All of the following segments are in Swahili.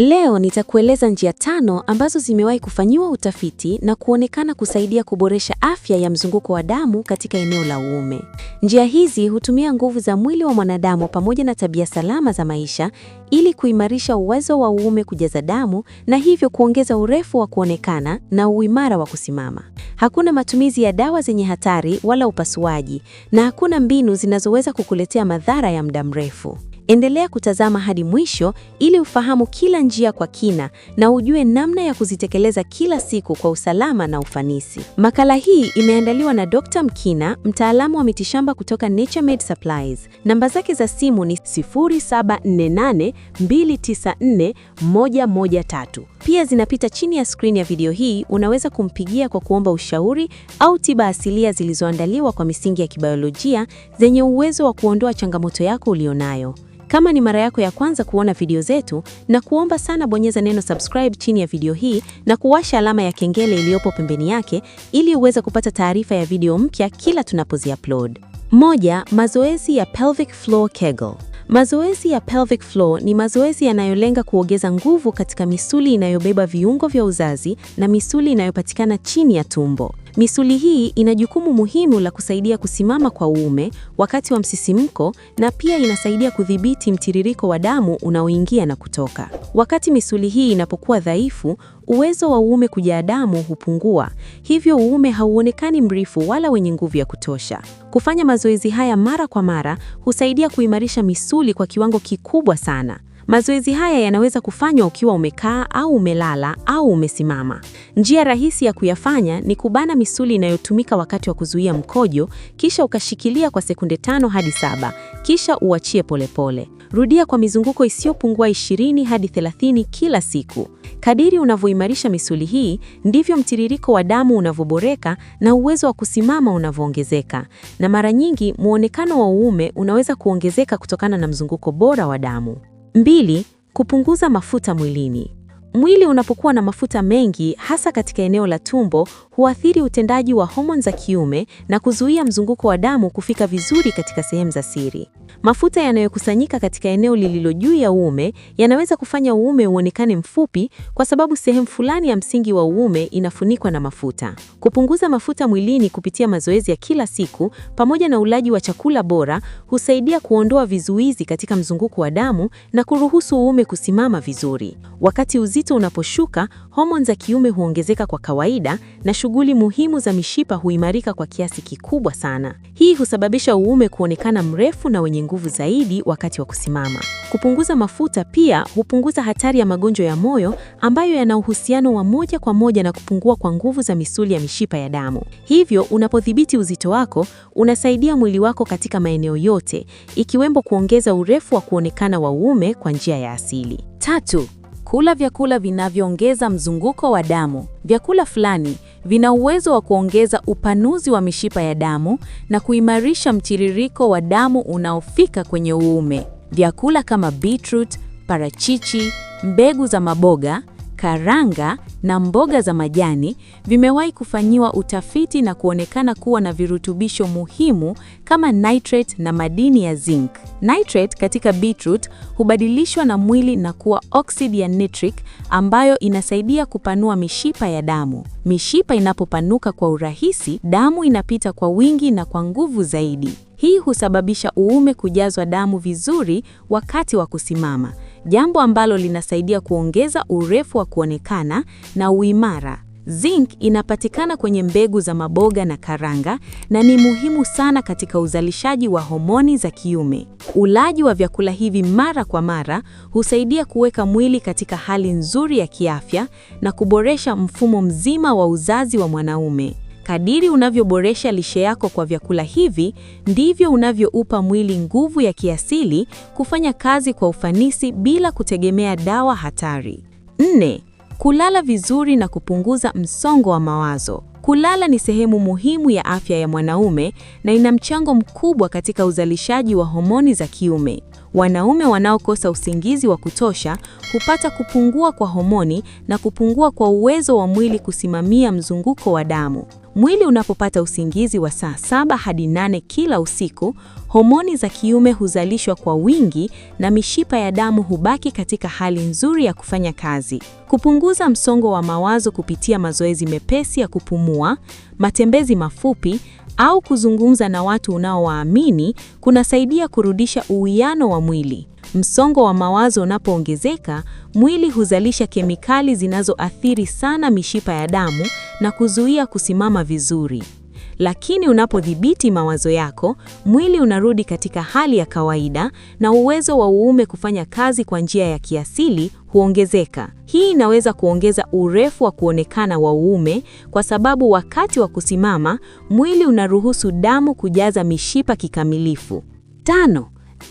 Leo nitakueleza njia 5 ambazo zimewahi kufanyiwa utafiti na kuonekana kusaidia kuboresha afya ya mzunguko wa damu katika eneo la uume. Njia hizi hutumia nguvu za mwili wa mwanadamu pamoja na tabia salama za maisha ili kuimarisha uwezo wa uume kujaza damu na hivyo kuongeza urefu wa kuonekana na uimara wa kusimama. Hakuna matumizi ya dawa zenye hatari wala upasuaji, na hakuna mbinu zinazoweza kukuletea madhara ya muda mrefu. Endelea kutazama hadi mwisho ili ufahamu kila njia kwa kina na ujue namna ya kuzitekeleza kila siku kwa usalama na ufanisi. Makala hii imeandaliwa na Dr. Mkina, mtaalamu wa mitishamba kutoka Naturemed Supplies. Namba zake za simu ni 0748294113. Pia zinapita chini ya screen ya video hii. Unaweza kumpigia kwa kuomba ushauri au tiba asilia zilizoandaliwa kwa misingi ya kibiolojia zenye uwezo wa kuondoa changamoto yako ulionayo. Kama ni mara yako ya kwanza kuona video zetu, na kuomba sana bonyeza neno subscribe chini ya video hii na kuwasha alama ya kengele iliyopo pembeni yake ili uweze kupata taarifa ya video mpya kila tunapozi-upload. 1. Mazoezi ya pelvic floor Kegel. Mazoezi ya pelvic floor ni mazoezi yanayolenga kuongeza nguvu katika misuli inayobeba viungo vya uzazi na misuli inayopatikana chini ya tumbo. Misuli hii ina jukumu muhimu la kusaidia kusimama kwa uume wakati wa msisimko, na pia inasaidia kudhibiti mtiririko wa damu unaoingia na kutoka. Wakati misuli hii inapokuwa dhaifu, uwezo wa uume kujaa damu hupungua, hivyo uume hauonekani mrefu wala wenye nguvu ya kutosha. Kufanya mazoezi haya mara kwa mara husaidia kuimarisha misuli kwa kiwango kikubwa sana. Mazoezi haya yanaweza kufanywa ukiwa umekaa au umelala au umesimama. Njia rahisi ya kuyafanya ni kubana misuli inayotumika wakati wa kuzuia mkojo, kisha ukashikilia kwa sekunde 5 hadi 7, kisha uachie polepole. Rudia kwa mizunguko isiyopungua 20 hadi 30 kila siku. Kadiri unavyoimarisha misuli hii, ndivyo mtiririko wa damu unavyoboreka na uwezo wa kusimama unavyoongezeka. Na mara nyingi muonekano wa uume unaweza kuongezeka kutokana na mzunguko bora wa damu. 2. Kupunguza mafuta mwilini. Mwili unapokuwa na mafuta mengi, hasa katika eneo la tumbo, huathiri utendaji wa homoni za kiume na kuzuia mzunguko wa damu kufika vizuri katika sehemu za siri. Mafuta yanayokusanyika katika eneo lililo juu ya uume yanaweza kufanya uume uonekane mfupi kwa sababu sehemu fulani ya msingi wa uume inafunikwa na mafuta. Kupunguza mafuta mwilini kupitia mazoezi ya kila siku pamoja na ulaji wa chakula bora husaidia kuondoa vizuizi katika mzunguko wa damu na kuruhusu uume kusimama vizuri. Wakati uzito unaposhuka, homoni za kiume huongezeka kwa kawaida na shughuli muhimu za mishipa huimarika kwa kiasi kikubwa sana. Hii husababisha uume kuonekana mrefu na wenye nguvu zaidi wakati wa kusimama. Kupunguza mafuta pia hupunguza hatari ya magonjwa ya moyo ambayo yana uhusiano wa moja kwa moja na kupungua kwa nguvu za misuli ya mishipa ya damu. Hivyo unapodhibiti uzito wako, unasaidia mwili wako katika maeneo yote, ikiwemo kuongeza urefu wa kuonekana wa uume kwa njia ya asili. 3. Kula vyakula vinavyoongeza mzunguko wa damu. Vyakula fulani vina uwezo wa kuongeza upanuzi wa mishipa ya damu na kuimarisha mtiririko wa damu unaofika kwenye uume. Vyakula kama beetroot, parachichi, mbegu za maboga, karanga na mboga za majani vimewahi kufanyiwa utafiti na kuonekana kuwa na virutubisho muhimu kama nitrate na madini ya zinc. Nitrate katika beetroot hubadilishwa na mwili na kuwa oksidi ya nitric ambayo inasaidia kupanua mishipa ya damu. Mishipa inapopanuka kwa urahisi, damu inapita kwa wingi na kwa nguvu zaidi. Hii husababisha uume kujazwa damu vizuri wakati wa kusimama, jambo ambalo linasaidia kuongeza urefu wa kuonekana na uimara. Zinc inapatikana kwenye mbegu za maboga na karanga na ni muhimu sana katika uzalishaji wa homoni za kiume. Ulaji wa vyakula hivi mara kwa mara husaidia kuweka mwili katika hali nzuri ya kiafya na kuboresha mfumo mzima wa uzazi wa mwanaume. Kadiri unavyoboresha lishe yako kwa vyakula hivi, ndivyo unavyoupa mwili nguvu ya kiasili kufanya kazi kwa ufanisi bila kutegemea dawa hatari. 4. Kulala vizuri na kupunguza msongo wa mawazo. Kulala ni sehemu muhimu ya afya ya mwanaume na ina mchango mkubwa katika uzalishaji wa homoni za kiume. Wanaume wanaokosa usingizi wa kutosha hupata kupungua kwa homoni na kupungua kwa uwezo wa mwili kusimamia mzunguko wa damu. Mwili unapopata usingizi wa saa 7 hadi 8 kila usiku, homoni za kiume huzalishwa kwa wingi na mishipa ya damu hubaki katika hali nzuri ya kufanya kazi. Kupunguza msongo wa mawazo kupitia mazoezi mepesi ya kupumua, matembezi mafupi au kuzungumza na watu unaowaamini kunasaidia kurudisha uwiano wa mwili. Msongo wa mawazo unapoongezeka, mwili huzalisha kemikali zinazoathiri sana mishipa ya damu na kuzuia kusimama vizuri. Lakini unapodhibiti mawazo yako, mwili unarudi katika hali ya kawaida na uwezo wa uume kufanya kazi kwa njia ya kiasili huongezeka. Hii inaweza kuongeza urefu wa kuonekana wa uume kwa sababu wakati wa kusimama, mwili unaruhusu damu kujaza mishipa kikamilifu. 5.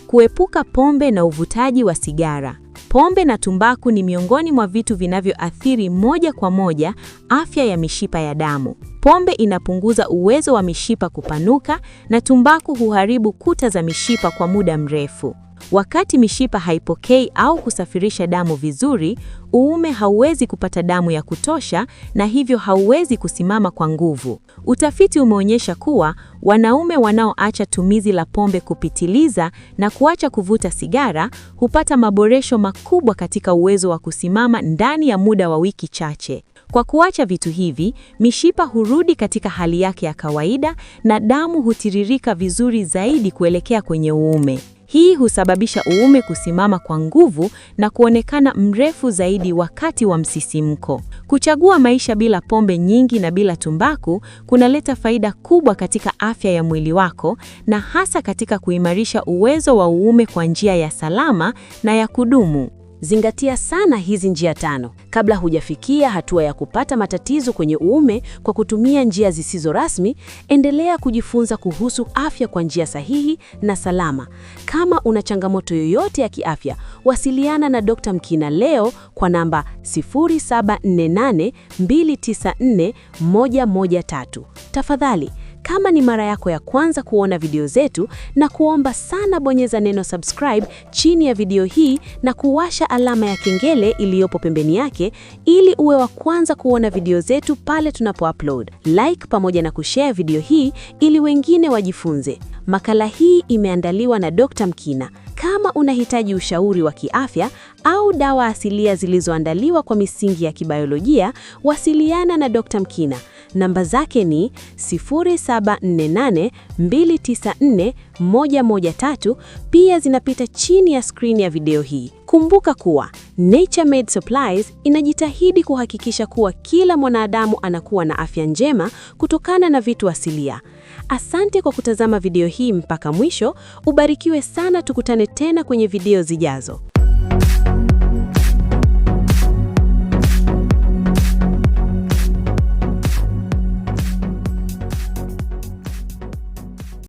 Kuepuka pombe na uvutaji wa sigara. Pombe na tumbaku ni miongoni mwa vitu vinavyoathiri moja kwa moja afya ya mishipa ya damu. Pombe inapunguza uwezo wa mishipa kupanuka na tumbaku huharibu kuta za mishipa kwa muda mrefu. Wakati mishipa haipokei au kusafirisha damu vizuri, uume hauwezi kupata damu ya kutosha na hivyo hauwezi kusimama kwa nguvu. Utafiti umeonyesha kuwa wanaume wanaoacha tumizi la pombe kupitiliza na kuacha kuvuta sigara hupata maboresho makubwa katika uwezo wa kusimama ndani ya muda wa wiki chache. Kwa kuacha vitu hivi, mishipa hurudi katika hali yake ya kawaida na damu hutiririka vizuri zaidi kuelekea kwenye uume. Hii husababisha uume kusimama kwa nguvu na kuonekana mrefu zaidi wakati wa msisimko. Kuchagua maisha bila pombe nyingi na bila tumbaku kunaleta faida kubwa katika afya ya mwili wako na hasa katika kuimarisha uwezo wa uume kwa njia ya salama na ya kudumu. Zingatia sana hizi njia 5 kabla hujafikia hatua ya kupata matatizo kwenye uume kwa kutumia njia zisizo rasmi. Endelea kujifunza kuhusu afya kwa njia sahihi na salama. Kama una changamoto yoyote ya kiafya, wasiliana na Dr. Mkina leo kwa namba 0748294113. Tafadhali, kama ni mara yako ya kwanza kuona video zetu, na kuomba sana bonyeza neno subscribe chini ya video hii na kuwasha alama ya kengele iliyopo pembeni yake ili uwe wa kwanza kuona video zetu pale tunapo-upload. Like pamoja na kushare video hii ili wengine wajifunze. Makala hii imeandaliwa na Dr. Mkina. Kama unahitaji ushauri wa kiafya au dawa asilia zilizoandaliwa kwa misingi ya kibiolojia, wasiliana na Dr. Mkina. Namba zake ni 0748294113, pia zinapita chini ya screen ya video hii. Kumbuka kuwa Naturemed Supplies inajitahidi kuhakikisha kuwa kila mwanadamu anakuwa na afya njema kutokana na vitu asilia. Asante kwa kutazama video hii mpaka mwisho. Ubarikiwe sana, tukutane tena kwenye video zijazo.